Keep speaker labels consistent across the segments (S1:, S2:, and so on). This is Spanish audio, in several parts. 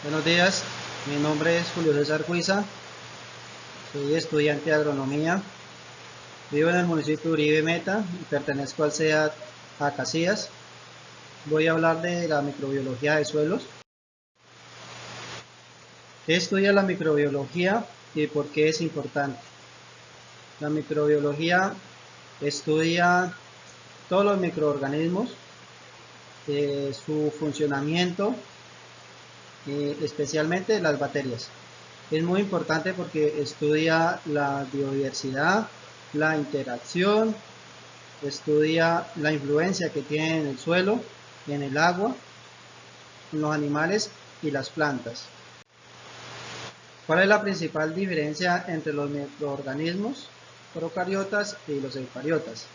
S1: Buenos días, mi nombre es Julio César Cuiza, soy estudiante de agronomía, vivo en el municipio de Uribe Meta y pertenezco al CEAT Acacías. Voy a hablar de la microbiología de suelos. ¿Qué estudia la microbiología y por qué es importante? La microbiología estudia todos los microorganismos, su funcionamiento, especialmente las bacterias. Es muy importante porque estudia la biodiversidad, la interacción, estudia la influencia que tiene en el suelo, en el agua, en los animales y las plantas. ¿Cuál es la principal diferencia entre los microorganismos procariotas y los eucariotas?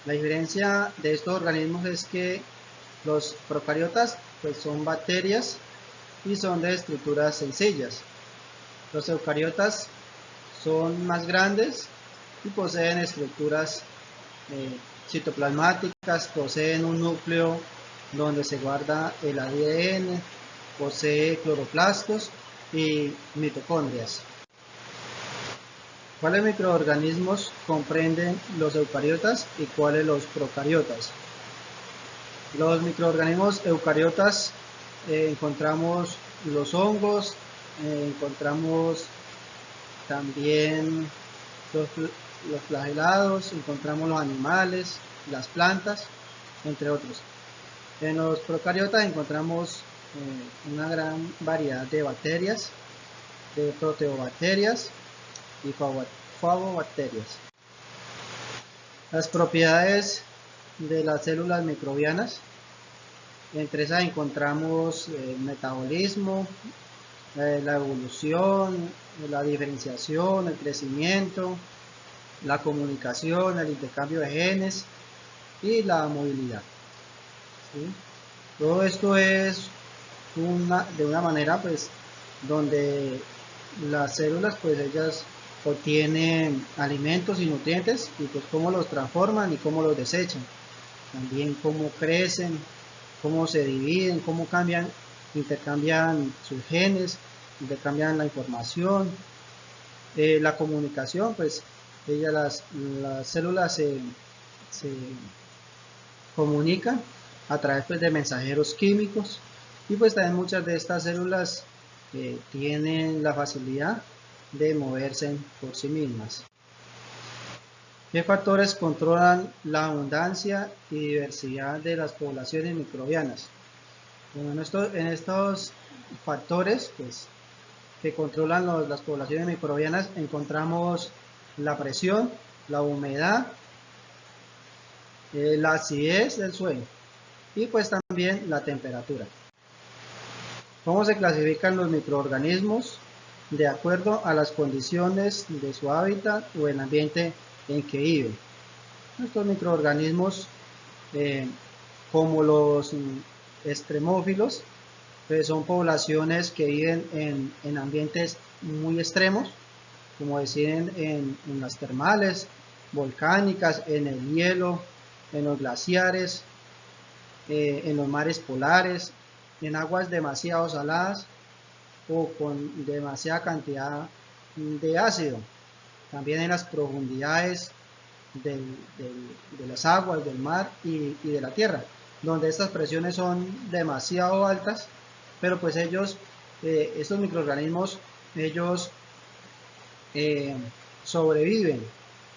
S1: La diferencia de estos organismos es que los procariotas pues, son bacterias y son de estructuras sencillas. Los eucariotas son más grandes y poseen estructuras citoplasmáticas, poseen un núcleo donde se guarda el ADN, posee cloroplastos y mitocondrias. ¿Cuáles microorganismos comprenden los eucariotas y cuáles los procariotas? Los microorganismos eucariotas encontramos los hongos, encontramos también los flagelados, encontramos los animales, las plantas, entre otros. En los procariotas encontramos una gran variedad de bacterias, de proteobacterias y fagobacterias. Las propiedades de las células microbianas, entre esas encontramos el metabolismo, la evolución, la diferenciación, el crecimiento, la comunicación, el intercambio de genes y la movilidad. ¿Sí? Todo esto es de una manera pues donde las células pues ellas obtienen alimentos y nutrientes y pues cómo los transforman y cómo los desechan. También cómo crecen, cómo se dividen, cómo cambian, intercambian sus genes, intercambian la información, la comunicación, pues las células se comunican a través pues, de mensajeros químicos y pues también muchas de estas células tienen la facilidad de moverse por sí mismas. ¿Qué factores controlan la abundancia y diversidad de las poblaciones microbianas? Bueno, en estos factores pues, que controlan las poblaciones microbianas encontramos la presión, la humedad, la acidez del suelo y pues también la temperatura. ¿Cómo se clasifican los microorganismos? De acuerdo a las condiciones de su hábitat o el ambiente en que viven. Estos microorganismos, como los extremófilos, pues son poblaciones que viven en ambientes muy extremos, como decir en las termales, volcánicas, en el hielo, en los glaciares, en los mares polares, en aguas demasiado saladas o con demasiada cantidad de ácido. También en las profundidades de las aguas, del mar y de la tierra, donde estas presiones son demasiado altas, pero pues estos microorganismos, ellos sobreviven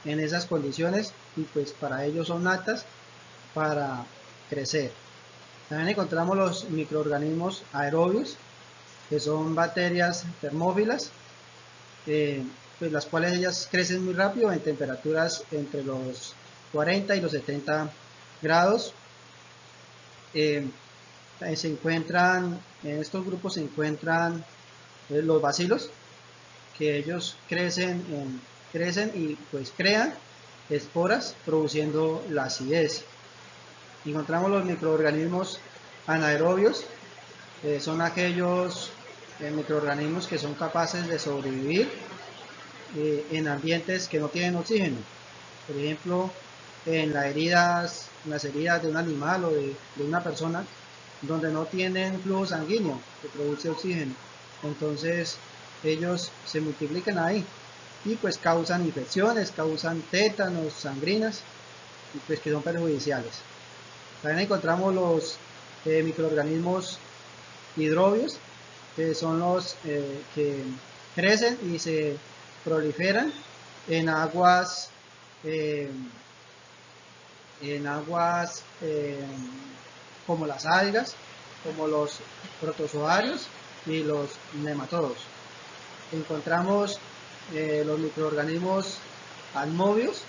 S1: en esas condiciones y pues para ellos son aptas para crecer. También encontramos los microorganismos aerobios, que son bacterias termófilas, pues las cuales ellas crecen muy rápido en temperaturas entre los 40 y los 70 grados. En estos grupos se encuentran los bacilos, que ellos crecen y pues crean esporas produciendo la acidez. Encontramos los microorganismos anaerobios, son aquellos microorganismos que son capaces de sobrevivir en ambientes que no tienen oxígeno. Por ejemplo, en las heridas de un animal o de una persona, donde no tienen flujo sanguíneo que produce oxígeno. Entonces ellos se multiplican ahí y pues causan infecciones, causan tétanos, sangrinas, y pues que son perjudiciales. También encontramos los microorganismos hidrobios, que son los que crecen y se proliferan en aguas como las algas, como los protozoarios y los nematodos. Encontramos los microorganismos atmobios,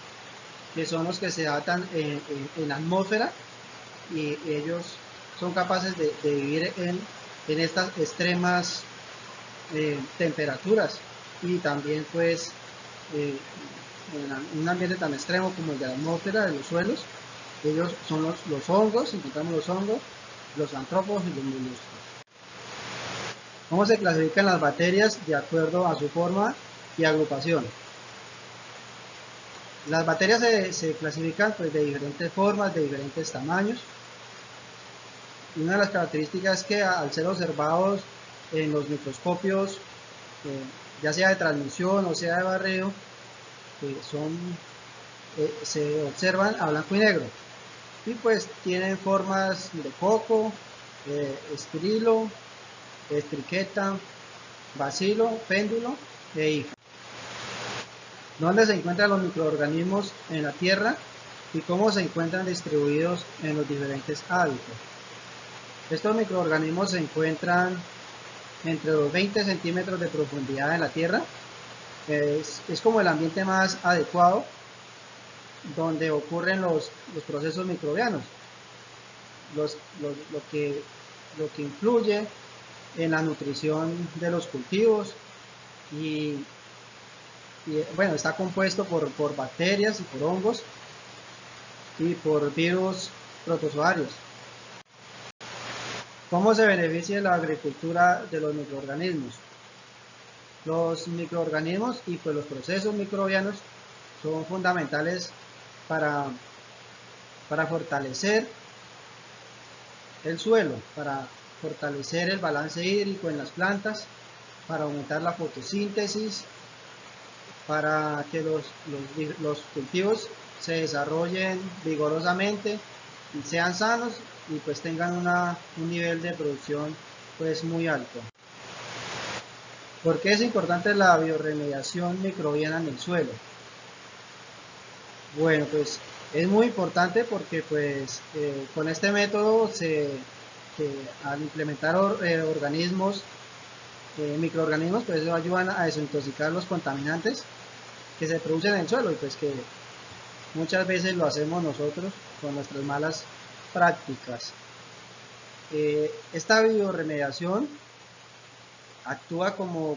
S1: que son los que se adaptan en la atmósfera, y ellos son capaces de vivir en estas extremas temperaturas, y también pues en un ambiente tan extremo como el de la atmósfera, de los suelos. Ellos son los hongos, encontramos los hongos, los antrópodos y los moluscos. ¿Cómo se clasifican las bacterias? De acuerdo a su forma y agrupación. Las bacterias se clasifican pues de diferentes formas, de diferentes tamaños. Y una de las características es que al ser observados en los microscopios, ya sea de transmisión o sea de barreo, se observan a blanco y negro, y pues tienen formas de coco, esquirilo, estriqueta, bacilo, péndulo e hija. ¿Dónde se encuentran los microorganismos en la Tierra y cómo se encuentran distribuidos en los diferentes hábitats? Estos microorganismos se encuentran entre los 20 centímetros de profundidad en la Tierra. Es como el ambiente más adecuado donde ocurren los procesos microbianos, lo que influye en la nutrición de los cultivos, y bueno, está compuesto por bacterias y por hongos y por virus protozoarios. ¿Cómo se beneficia la agricultura de los microorganismos? Los microorganismos y pues los procesos microbianos son fundamentales para fortalecer el suelo, para fortalecer el balance hídrico en las plantas, para aumentar la fotosíntesis, para que los cultivos se desarrollen vigorosamente y sean sanos, y pues tengan un nivel de producción pues muy alto. ¿Por qué es importante la bioremediación microbiana en el suelo? Bueno, pues es muy importante porque pues con este método al implementar microorganismos, pues eso ayudan a desintoxicar los contaminantes que se producen en el suelo, y pues que muchas veces lo hacemos nosotros con nuestras malas prácticas. Esta bioremediación actúa como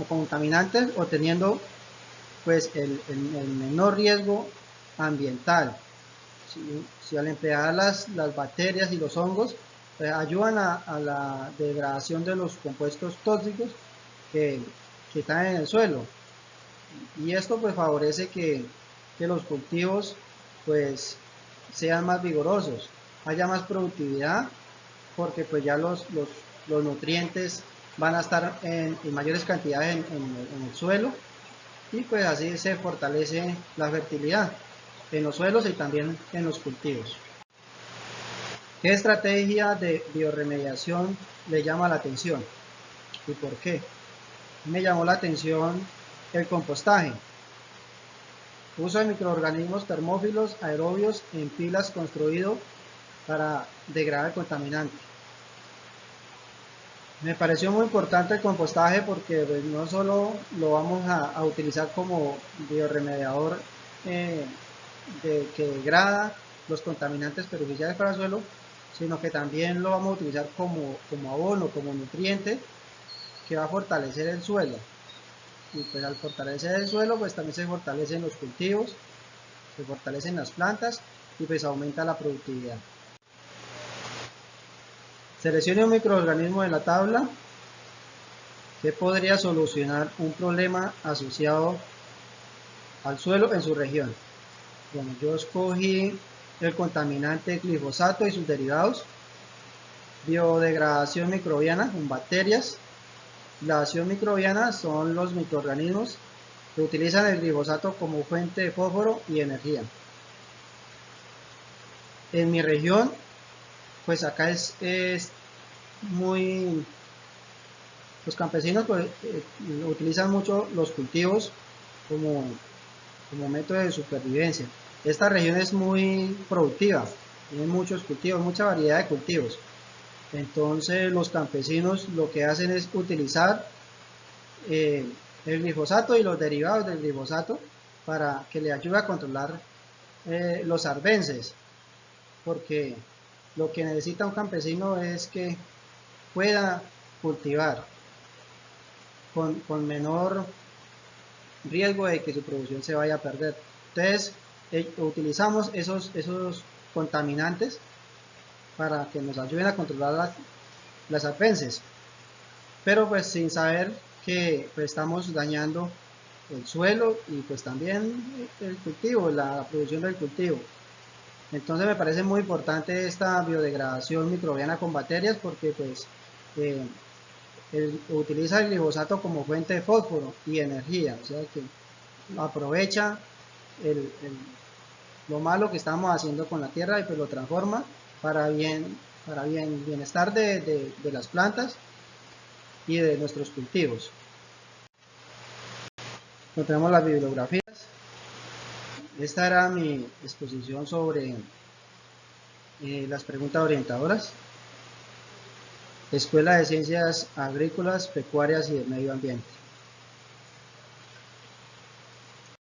S1: contaminantes, obteniendo pues el menor riesgo ambiental. Si al emplear las bacterias y los hongos, pues ayudan a la degradación de los compuestos tóxicos que están en el suelo, y esto pues favorece que los cultivos pues sean más vigorosos, haya más productividad, porque pues ya los nutrientes van a estar en mayores cantidades en el suelo, y pues así se fortalece la fertilidad en los suelos y también en los cultivos. ¿Qué estrategia de bioremediación le llama la atención y por qué? Me llamó la atención el compostaje. Uso de microorganismos termófilos aerobios en pilas construido para degradar el contaminante. Me pareció muy importante el compostaje porque pues, no solo lo vamos a utilizar como bioremediador que degrada los contaminantes perjudiciales para el suelo, sino que también lo vamos a utilizar como abono, como nutriente que va a fortalecer el suelo. Y pues al fortalecer el suelo, pues también se fortalecen los cultivos, se fortalecen las plantas, y pues aumenta la productividad. Seleccione un microorganismo de la tabla que podría solucionar un problema asociado al suelo en su región. Bueno, yo escogí el contaminante glifosato y sus derivados, biodegradación microbiana con bacterias. La acción microbiana son los microorganismos que utilizan el glifosato como fuente de fósforo y energía. En mi región, pues acá es muy... Los campesinos pues, utilizan mucho los cultivos como método de supervivencia. Esta región es muy productiva, tiene muchos cultivos, mucha variedad de cultivos. Entonces los campesinos lo que hacen es utilizar el glifosato y los derivados del glifosato para que le ayude a controlar los arbences, porque lo que necesita un campesino es que pueda cultivar con menor riesgo de que su producción se vaya a perder. Entonces utilizamos esos contaminantes para que nos ayuden a controlar las arbences, pero pues sin saber que pues, estamos dañando el suelo y pues también el cultivo, la producción del cultivo. Entonces me parece muy importante esta biodegradación microbiana con bacterias porque pues utiliza el glifosato como fuente de fósforo y energía, o sea que aprovecha lo malo que estamos haciendo con la tierra y pues lo transforma para bienestar de las plantas y de nuestros cultivos. Encontramos las bibliografías. Esta era mi exposición sobre las preguntas orientadoras. Escuela de Ciencias Agrícolas, Pecuarias y del Medio Ambiente.